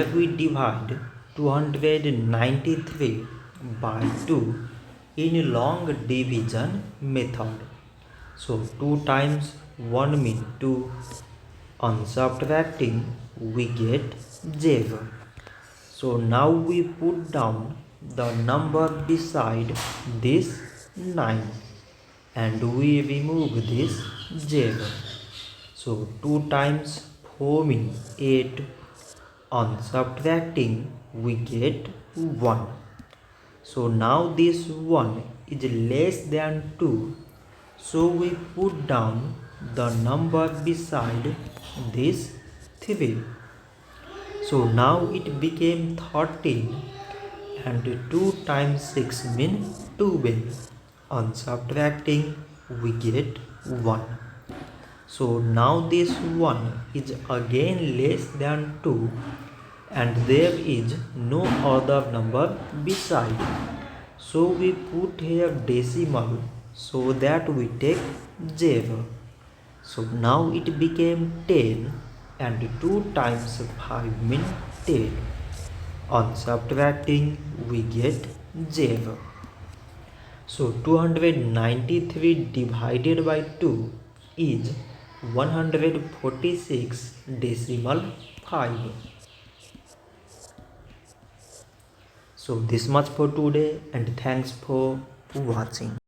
We divide 293 by 2 in long division method. So 2 times 1 means 2. On subtracting we get 0. So now we put down the number beside this 9 and we remove this 0. So 2 times 4 means 8. On subtracting we get 1. So now this 1 is less than 2. So we put down the number beside this 3. So now it became 13 and 2 times 6 means 12. On subtracting we get 1. So now this 1 is again less than 2 and there is no other number beside. So we put here decimal so that we take 0. So now it became 10 and 2 times 5 means 10. On subtracting we get 0. So 293 divided by 2 is 146 decimal 5. So this much for today and thanks for watching.